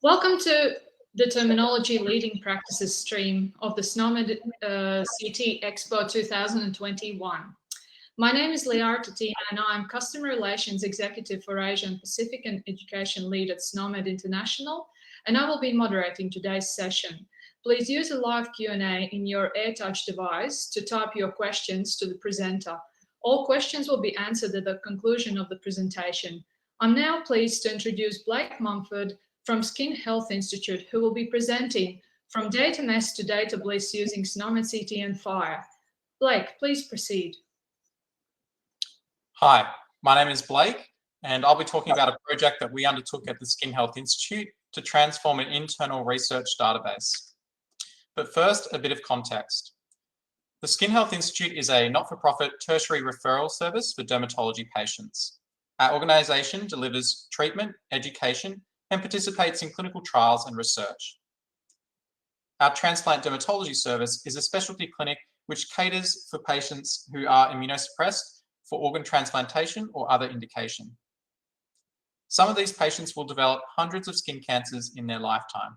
Welcome to the Terminology Leading Practices stream of the SNOMED CT Expo 2021. My name is Liara Tatina and I'm Customer Relations Executive for Asia and Pacific and Education Lead at SNOMED International, and I will be moderating today's session. Please use a live Q&A in your AirTouch device to type your questions to the presenter. All questions will be answered at the conclusion of the presentation. I'm now pleased to introduce Blake Mumford from Skin Health Institute, who will be presenting from data mess to data bliss using SNOMED CT and FHIR. Blake, please proceed. Hi, my name is Blake, and I'll be talking about a project that we undertook at the Skin Health Institute to transform an internal research database. But first, a bit of context. The Skin Health Institute is a not-for-profit tertiary referral service for dermatology patients. Our organisation delivers treatment, education, and participates in clinical trials and research. Our transplant dermatology service is a specialty clinic which caters for patients who are immunosuppressed for organ transplantation or other indication. Some of these patients will develop hundreds of skin cancers in their lifetime.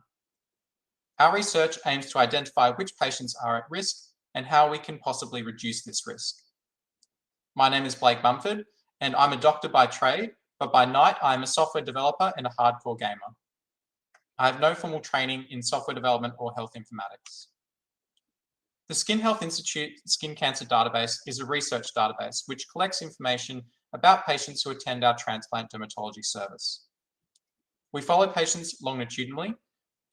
Our research aims to identify which patients are at risk and how we can possibly reduce this risk. My name is Blake Mumford, and I'm a doctor by trade, but by night I'm a software developer and a hardcore gamer. I have no formal training in software development or health informatics. The Skin Health Institute Skin Cancer Database is a research database which collects information about patients who attend our transplant dermatology service. We follow patients longitudinally,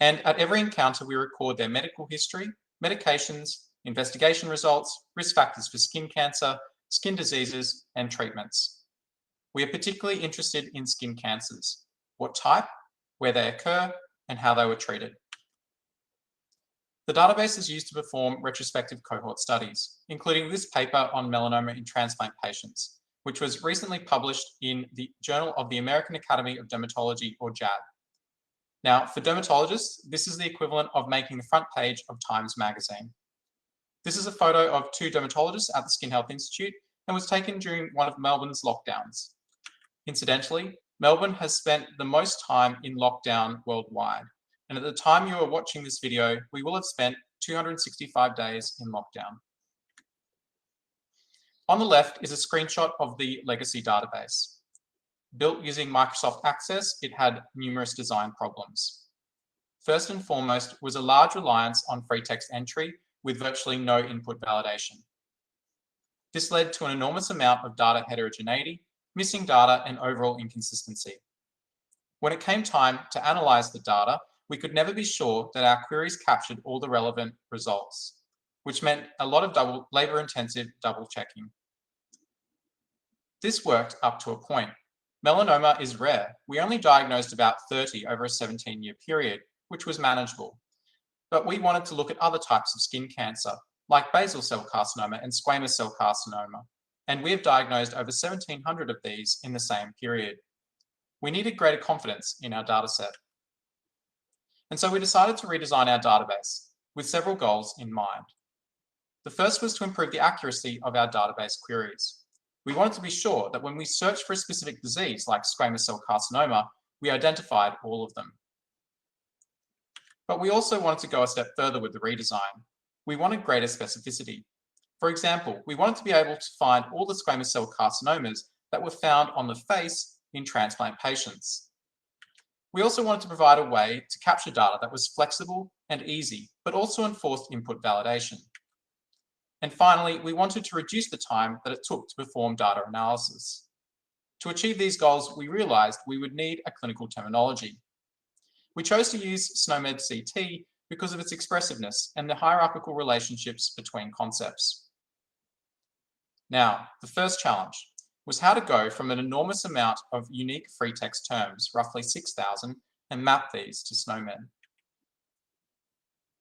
and at every encounter we record their medical history, medications, investigation results, risk factors for skin cancer, skin diseases, and treatments. We are particularly interested in skin cancers, what type, where they occur, and how they were treated. The database is used to perform retrospective cohort studies, including this paper on melanoma in transplant patients, which was recently published in the Journal of the American Academy of Dermatology, or JAD. Now, for dermatologists, this is the equivalent of making the front page of Times magazine. This is a photo of two dermatologists at the Skin Health Institute and was taken during one of Melbourne's lockdowns. Incidentally, Melbourne has spent the most time in lockdown worldwide, and at the time you are watching this video, we will have spent 265 days in lockdown. On the left is a screenshot of the legacy database. Built using Microsoft Access, it had numerous design problems. First and foremost was a large reliance on free text entry with virtually no input validation. This led to an enormous amount of data heterogeneity, missing data, and overall inconsistency. When it came time to analyze the data, we could never be sure that our queries captured all the relevant results, which meant a lot of labor-intensive double-checking. This worked up to a point. Melanoma is rare. We only diagnosed about 30 over a 17-year period, which was manageable. But we wanted to look at other types of skin cancer, like basal cell carcinoma and squamous cell carcinoma, and we have diagnosed over 1,700 of these in the same period. We needed greater confidence in our dataset. And so we decided to redesign our database with several goals in mind. The first was to improve the accuracy of our database queries. We wanted to be sure that when we searched for a specific disease like squamous cell carcinoma, we identified all of them. But we also wanted to go a step further with the redesign. We wanted greater specificity. For example, we wanted to be able to find all the squamous cell carcinomas that were found on the face in transplant patients. We also wanted to provide a way to capture data that was flexible and easy, but also enforced input validation. And finally, we wanted to reduce the time that it took to perform data analysis. To achieve these goals, we realized we would need a clinical terminology. We chose to use SNOMED CT because of its expressiveness and the hierarchical relationships between concepts. Now, the first challenge was how to go from an enormous amount of unique free text terms, roughly 6,000, and map these to SNOMED.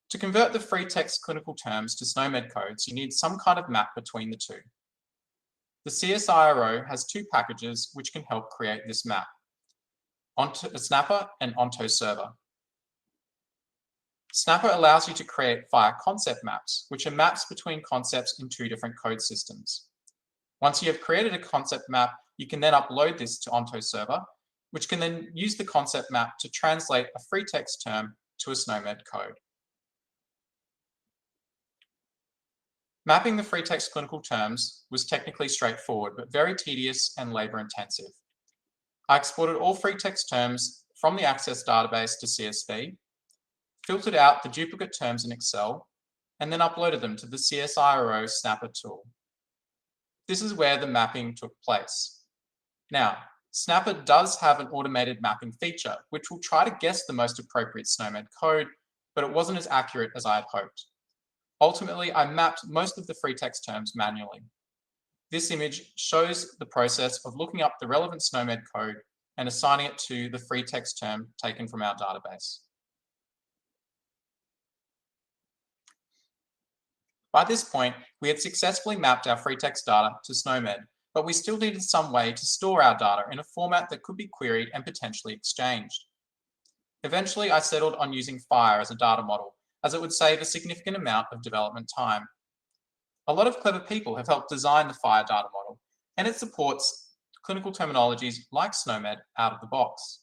To convert the free text clinical terms to SNOMED codes, you need some kind of map between the two. The CSIRO has two packages which can help create this map, Snapper and Onto Server. Snapper allows you to create via concept maps, which are maps between concepts in two different code systems. Once you have created a concept map, you can then upload this to Onto Server, which can then use the concept map to translate a free text term to a SNOMED code. Mapping the free text clinical terms was technically straightforward, but very tedious and labor-intensive. I exported all free text terms from the Access database to CSV, filtered out the duplicate terms in Excel, and then uploaded them to the CSIRO Snapper tool. This is where the mapping took place. Now, Snapper does have an automated mapping feature, which will try to guess the most appropriate SNOMED code, but it wasn't as accurate as I had hoped. Ultimately, I mapped most of the free text terms manually. This image shows the process of looking up the relevant SNOMED code and assigning it to the free text term taken from our database. By this point, we had successfully mapped our free text data to SNOMED, but we still needed some way to store our data in a format that could be queried and potentially exchanged. Eventually, I settled on using FHIR as a data model, as it would save a significant amount of development time. A lot of clever people have helped design the FHIR data model, and it supports clinical terminologies like SNOMED out of the box.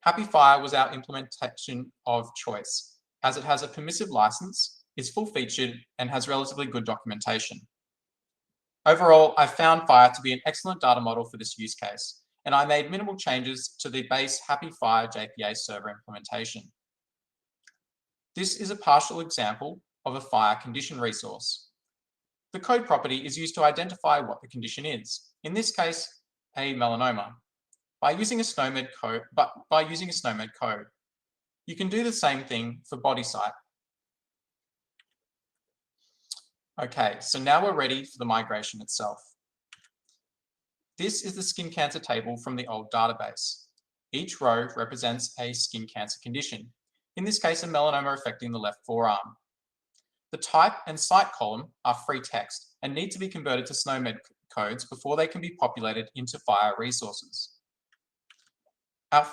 FHIR was our implementation of choice, as it has a permissive license, is full-featured, and has relatively good documentation. Overall, I found FHIR to be an excellent data model for this use case, and I made minimal changes to the base FHIR JPA server implementation. This is a partial example of a FHIR condition resource. The code property is used to identify what the condition is, in this case, a melanoma, by using a SNOMED code. You can do the same thing for body site. Okay, so now we're ready for the migration itself. This is the skin cancer table from the old database. Each row represents a skin cancer condition, in this case a melanoma affecting the left forearm. The type and site column are free text and need to be converted to SNOMED codes before they can be populated into FHIR resources. Our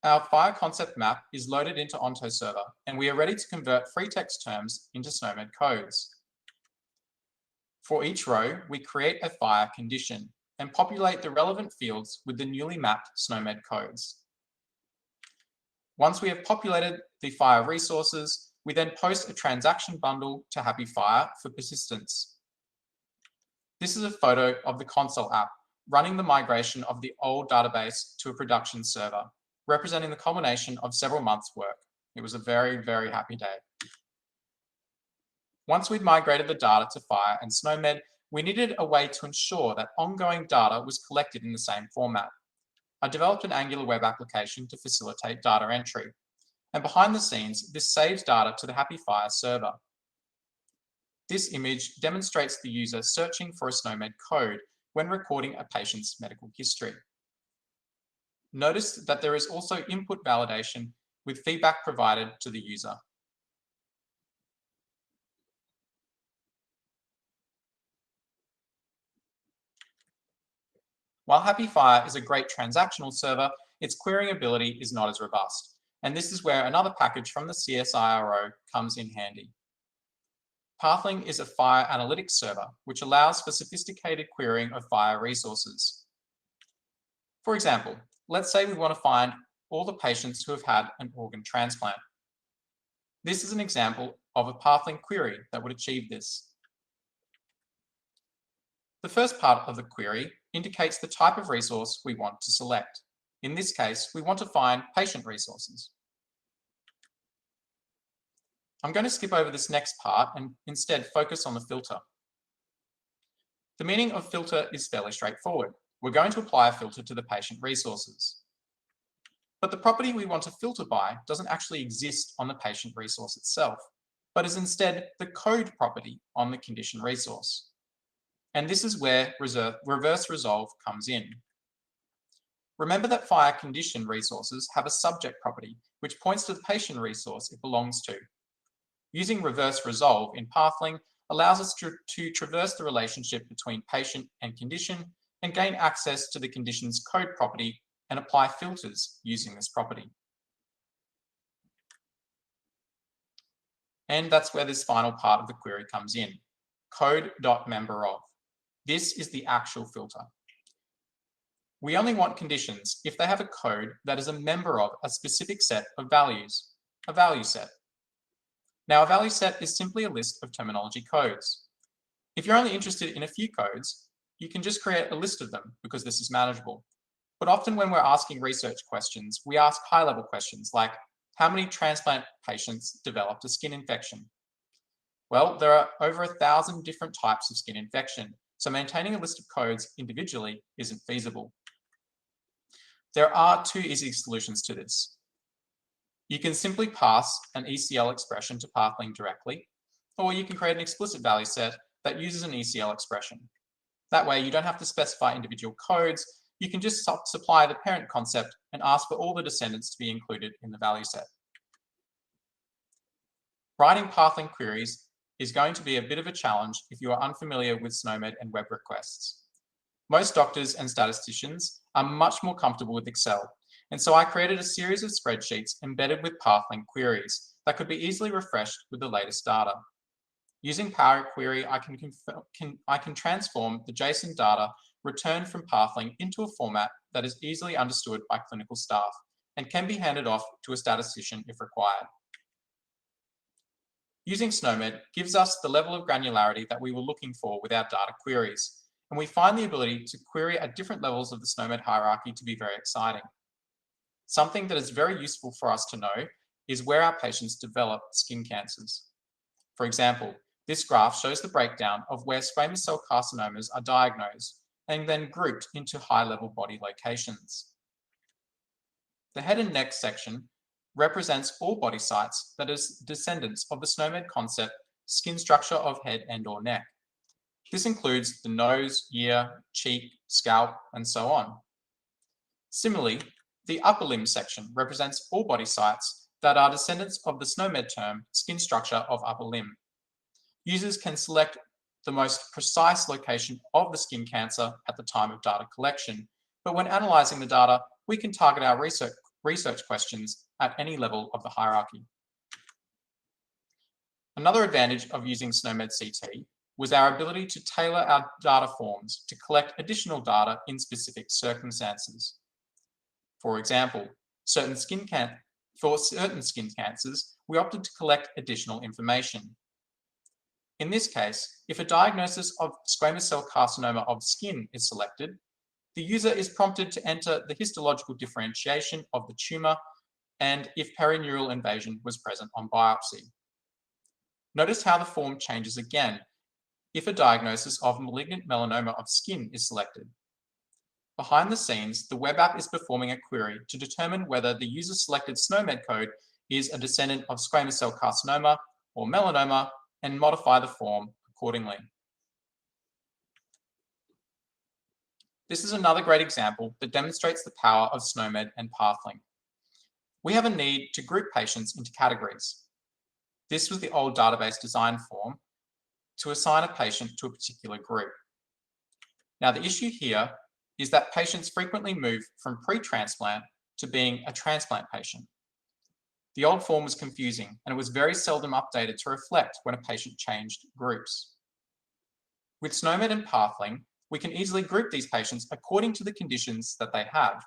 FHIR concept map is loaded into Onto server, and we are ready to convert free text terms into SNOMED codes. For each row, we create a FHIR condition and populate the relevant fields with the newly mapped SNOMED codes. Once we have populated the FHIR resources, we then post a transaction bundle to FHIR for persistence. This is a photo of the console app running the migration of the old database to a production server, representing the culmination of several months' work. It was a very, very happy day. Once we'd migrated the data to FHIR and SNOMED, we needed a way to ensure that ongoing data was collected in the same format. I developed an Angular web application to facilitate data entry. And behind the scenes, this saves data to the FHIR server. This image demonstrates the user searching for a SNOMED code when recording a patient's medical history. Notice that there is also input validation with feedback provided to the user. While FHIR is a great transactional server, its querying ability is not as robust. And this is where another package from the CSIRO comes in handy. Pathlink is a FHIR analytics server, which allows for sophisticated querying of FHIR resources. For example, let's say we want to find all the patients who have had an organ transplant. This is an example of a Pathlink query that would achieve this. The first part of the query indicates the type of resource we want to select. In this case, we want to find patient resources. I'm going to skip over this next part and instead focus on the filter. The meaning of filter is fairly straightforward. We're going to apply a filter to the patient resources. But the property we want to filter by doesn't actually exist on the patient resource itself, but is instead the code property on the condition resource. And this is where reverse resolve comes in. Remember that FHIR condition resources have a subject property, which points to the patient resource it belongs to. Using reverse resolve in Pathlink allows us to traverse the relationship between patient and condition and gain access to the condition's code property and apply filters using this property. And that's where this final part of the query comes in, code.memberof. This is the actual filter. We only want conditions if they have a code that is a member of a specific set of values, a value set. Now, a value set is simply a list of terminology codes. If you're only interested in a few codes, you can just create a list of them because this is manageable. But often when we're asking research questions, we ask high-level questions like, how many transplant patients developed a skin infection? Well, there are over 1,000 different types of skin infection, so maintaining a list of codes individually isn't feasible. There are two easy solutions to this. You can simply pass an ECL expression to Pathlink directly, or you can create an explicit value set that uses an ECL expression. That way, you don't have to specify individual codes. You can just supply the parent concept and ask for all the descendants to be included in the value set. Writing Pathlink queries is going to be a bit of a challenge if you are unfamiliar with SNOMED and web requests. Most doctors and statisticians are much more comfortable with Excel, and so I created a series of spreadsheets embedded with Pathlink queries that could be easily refreshed with the latest data. Using Power Query, I can transform the JSON data returned from Pathlink into a format that is easily understood by clinical staff and can be handed off to a statistician if required. Using SNOMED gives us the level of granularity that we were looking for with our data queries, and we find the ability to query at different levels of the SNOMED hierarchy to be very exciting. Something that is very useful for us to know is where our patients develop skin cancers. For example, this graph shows the breakdown of where squamous cell carcinomas are diagnosed and then grouped into high-level body locations. The head and neck section represents all body sites that is descendants of the SNOMED concept skin structure of head and or neck. This includes the nose, ear, cheek, scalp, and so on. Similarly, the upper limb section represents all body sites that are descendants of the SNOMED term skin structure of upper limb. Users can select the most precise location of the skin cancer at the time of data collection, but when analyzing the data, we can target our research questions at any level of the hierarchy. Another advantage of using SNOMED CT was our ability to tailor our data forms to collect additional data in specific circumstances. For example, for certain skin cancers, we opted to collect additional information. In this case, if a diagnosis of squamous cell carcinoma of skin is selected, the user is prompted to enter the histological differentiation of the tumor and if perineural invasion was present on biopsy. Notice how the form changes again if a diagnosis of malignant melanoma of skin is selected. Behind the scenes, the web app is performing a query to determine whether the user-selected SNOMED code is a descendant of squamous cell carcinoma or melanoma and modify the form accordingly. This is another great example that demonstrates the power of SNOMED and Pathlink. We have a need to group patients into categories. This was the old database design form to assign a patient to a particular group. Now, the issue here is that patients frequently move from pre-transplant to being a transplant patient. The old form was confusing and it was very seldom updated to reflect when a patient changed groups. With SNOMED and Pathlink, we can easily group these patients according to the conditions that they have.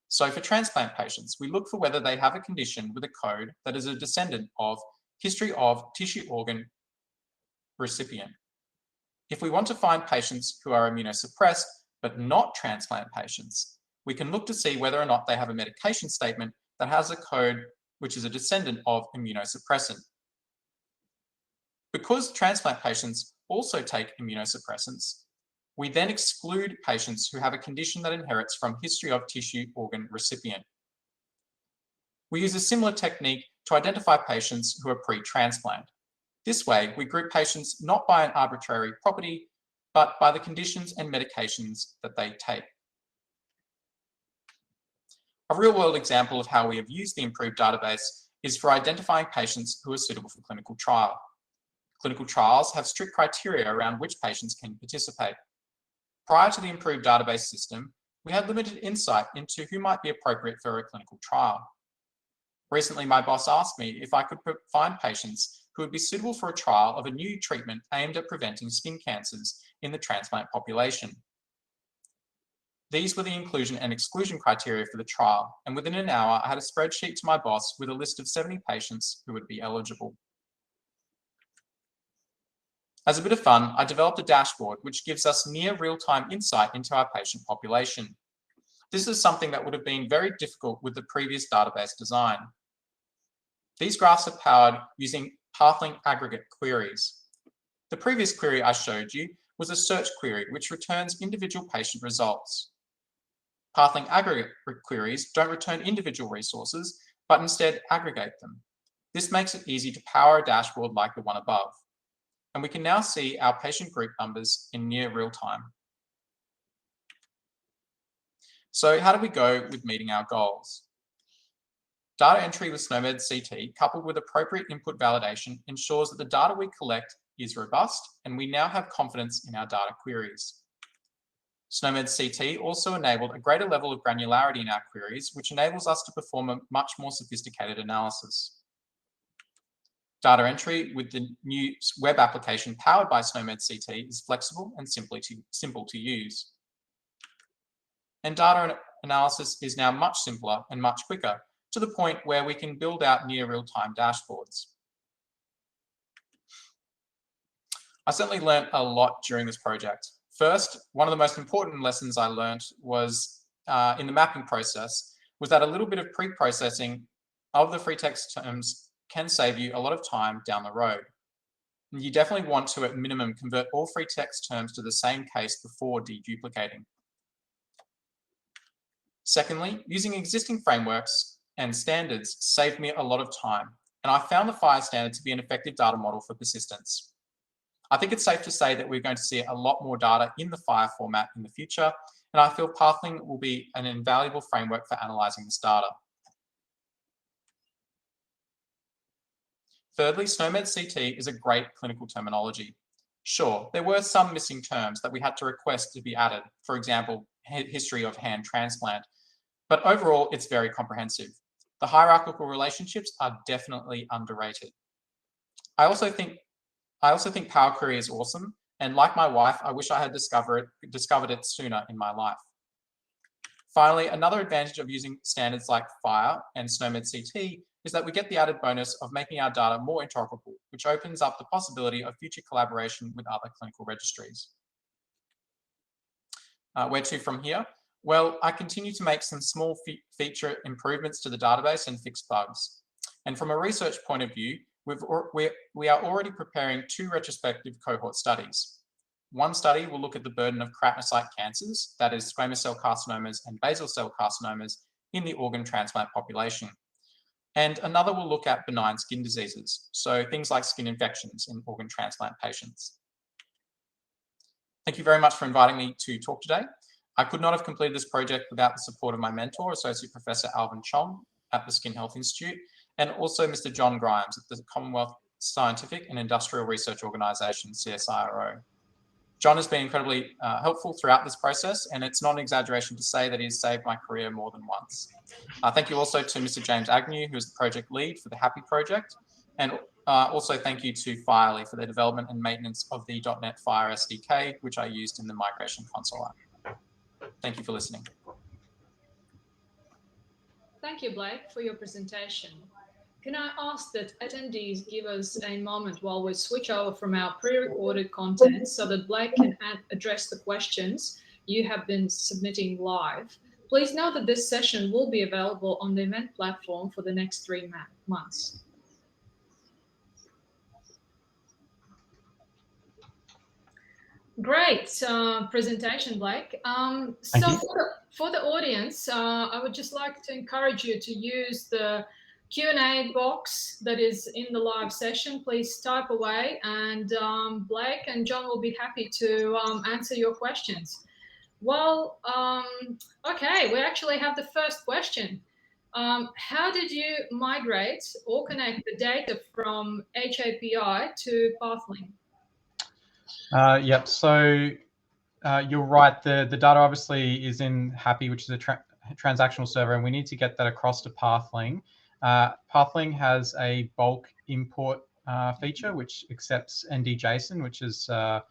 So for transplant patients, we look for whether they have a condition with a code that is a descendant of history of tissue organ recipient. If we want to find patients who are immunosuppressed but not transplant patients, we can look to see whether or not they have a medication statement that has a code which is a descendant of immunosuppressant. Because transplant patients also take immunosuppressants, we then exclude patients who have a condition that inherits from history of tissue organ recipient. We use a similar technique to identify patients who are pre-transplant. This way, we group patients not by an arbitrary property, but by the conditions and medications that they take. A real-world example of how we have used the improved database is for identifying patients who are suitable for clinical trial. Clinical trials have strict criteria around which patients can participate. Prior to the improved database system, we had limited insight into who might be appropriate for a clinical trial. Recently, my boss asked me if I could find patients who would be suitable for a trial of a new treatment aimed at preventing skin cancers in the transplant population. These were the inclusion and exclusion criteria for the trial, and within an hour, I had a spreadsheet to my boss with a list of 70 patients who would be eligible. As a bit of fun, I developed a dashboard which gives us near real-time insight into our patient population. This is something that would have been very difficult with the previous database design. These graphs are powered using Pathlink aggregate queries. The previous query I showed you was a search query which returns individual patient results. Pathlink aggregate queries don't return individual resources, but instead aggregate them. This makes it easy to power a dashboard like the one above. And we can now see our patient group numbers in near real time. So how do we go with meeting our goals? Data entry with SNOMED CT coupled with appropriate input validation ensures that the data we collect is robust, and we now have confidence in our data queries. SNOMED CT also enabled a greater level of granularity in our queries, which enables us to perform a much more sophisticated analysis. Data entry with the new web application powered by SNOMED CT is flexible and simple to use. And data analysis is now much simpler and much quicker, to the point where we can build out near real-time dashboards. I certainly learned a lot during this project. First, one of the most important lessons I learned was in the mapping process, was that a little bit of pre-processing of the free text terms can save you a lot of time down the road. And you definitely want to, at minimum, convert all free text terms to the same case before deduplicating. Secondly, using existing frameworks and standards saved me a lot of time, and I found the FHIR standard to be an effective data model for persistence. I think it's safe to say that we're going to see a lot more data in the FHIR format in the future, and I feel Pathlink will be an invaluable framework for analysing this data. Thirdly, SNOMED CT is a great clinical terminology. Sure, there were some missing terms that we had to request to be added, for example, history of hand transplant, but overall, it's very comprehensive. The hierarchical relationships are definitely underrated. I also think Power Query is awesome, and like my wife, I wish I had discovered it sooner in my life. Finally, another advantage of using standards like FHIR and SNOMED CT is that we get the added bonus of making our data more interoperable, which opens up the possibility of future collaboration with other clinical registries. Where to from here? Well, I continue to make some small feature improvements to the database and fix bugs. And from a research point of view, we are already preparing 2 retrospective cohort studies. One study will look at the burden of keratinocyte cancers, that is squamous cell carcinomas and basal cell carcinomas, in the organ transplant population. And another will look at benign skin diseases, so things like skin infections in organ transplant patients. Thank you very much for inviting me to talk today. I could not have completed this project without the support of my mentor, Associate Professor Alvin Chong at the Skin Health Institute, and also Mr. John Grimes at the Commonwealth Scientific and Industrial Research Organisation, CSIRO. John has been incredibly helpful throughout this process, and it's not an exaggeration to say that he has saved my career more than once. Thank you also to Mr. James Agnew, who is the project lead for the Happy project, and also thank you to FHIRly for their development and maintenance of the .NET FHIR SDK, which I used in the migration console app. Thank you for listening. Thank you, Blake, for your presentation. Can I ask that attendees give us a moment while we switch over from our pre-recorded content so that Blake can address the questions you have been submitting live? Please note that this session will be available on the event platform for the next 3 months. Great presentation, Blake. So for the audience, I would just like to encourage you to use the Q&A box that is in the live session. Please type away, and Blake and John will be happy to answer your questions. Well, okay, we actually have the first question. How did you migrate or connect the data from HAPI to Pathlink? Yep, so you're right. The data obviously is in Happy, which is a transactional server, and we need to get that across to Pathlink. Pathlink has a bulk import feature which accepts ND-JSON, which is a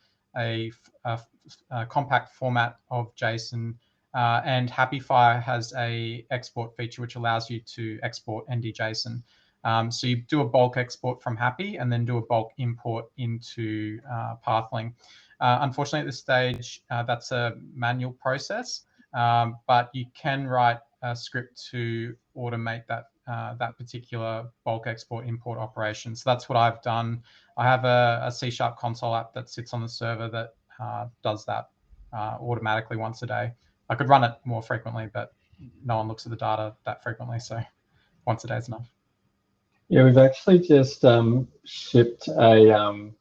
compact format of JSON And FHIR has a export feature which allows you to export ND-JSON. So you do a bulk export from Happy and then do a bulk import into Pathlink. Unfortunately, at this stage, that's a manual process, but you can write a script to automate that that particular bulk export import operation. So that's what I've done. I have a C# console app that sits on the server that does that automatically once a day. I could run it more frequently, but no one looks at the data that frequently, so once a day is enough. Yeah, we've actually just shipped a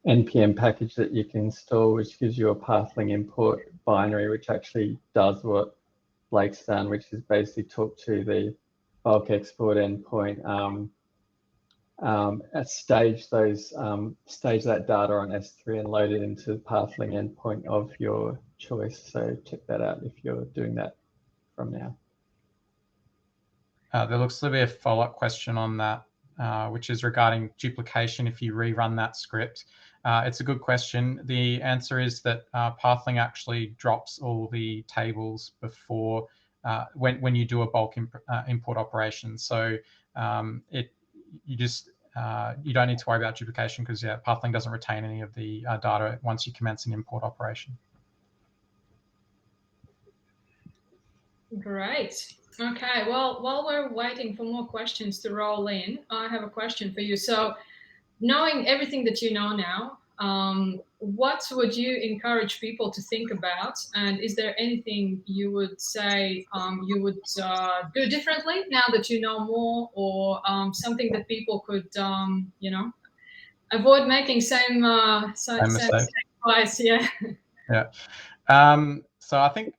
NPM package that you can install, which gives you a Pathlink import binary, which actually does what Blake's done, which is basically talk to the bulk export endpoint, stage that data on S3 and load it into the Pathlink endpoint of your choice. So check that out if you're doing that from now. There looks to be a follow-up question on that, which is regarding duplication if you rerun that script. It's a good question. The answer is that Pathlink actually drops all the tables before when you do a bulk import operation. So you don't need to worry about duplication because Pathlink doesn't retain any of the data once you commence an import operation. Great. Okay, well, while we're waiting for more questions to roll in, I have a question for you. So knowing everything that you know now, what would you encourage people to think about? And is there anything you would say you would do differently now that you know more, or something that people could, you know, avoid making same mistake twice? Yeah. Yeah. So I think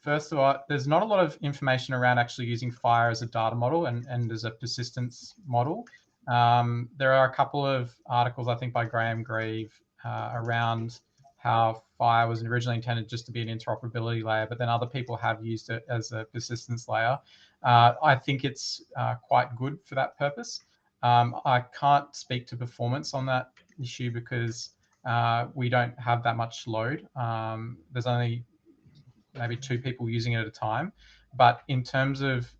first of all, there's not a lot of information around actually using FHIR as a data model and as a persistence model. There are a couple of articles, I think, by Graham Grieve around how FHIR was originally intended just to be an interoperability layer, but then other people have used it as a persistence layer. I think it's quite good for that purpose. I can't speak to performance on that issue because we don't have that much load. There's only maybe 2 people using it at a time. But in terms of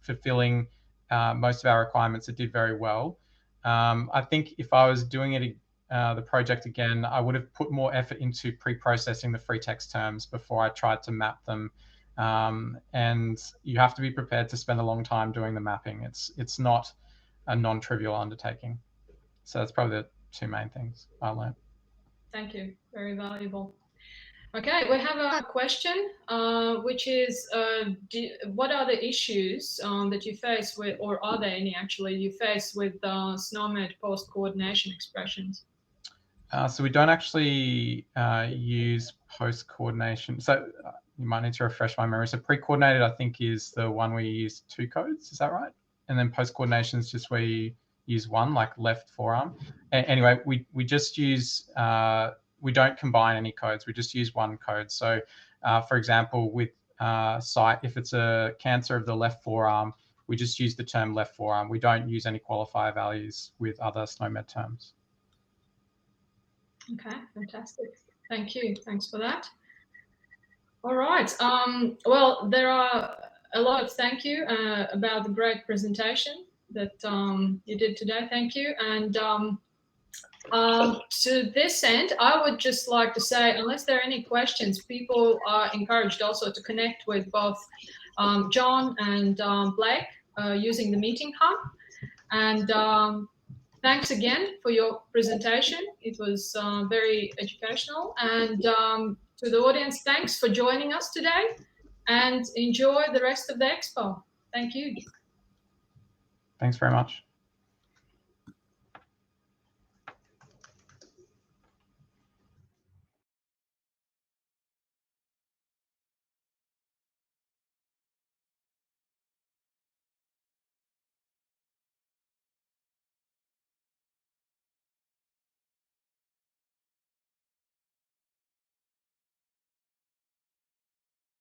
fulfilling most of our requirements, it did very well. I think if I was doing it, the project again, I would have put more effort into pre-processing the free text terms before I tried to map them. And you have to be prepared to spend a long time doing the mapping. It's not a non-trivial undertaking. So that's probably the 2 main things I learned. Thank you. Very valuable. Okay, we have a question, which is, what are the issues that you face with, or are there any actually you face with SNOMED post-coordination expressions? So we don't actually use post-coordination. So you might need to refresh my memory. So pre-coordinated, I think, is the one where you use 2 codes. Is that right? And then post-coordination is just where you use 1, like left forearm. Anyway, we just use, we don't combine any codes. We just use 1 code. So for example, with site, if it's a cancer of the left forearm, we just use the term left forearm. We don't use any qualifier values with other SNOMED terms. Okay, fantastic. Thank you. Thanks for that. All right. Well, there are a lot of thank you about the great presentation that you did today. Thank you. And to this end, I would just like to say, unless there are any questions, people are encouraged also to connect with both John and Blake using the Meeting Hub. And thanks again for your presentation. It was very educational. And to the audience, thanks for joining us today, and enjoy the rest of the expo. Thank you. Thanks very much.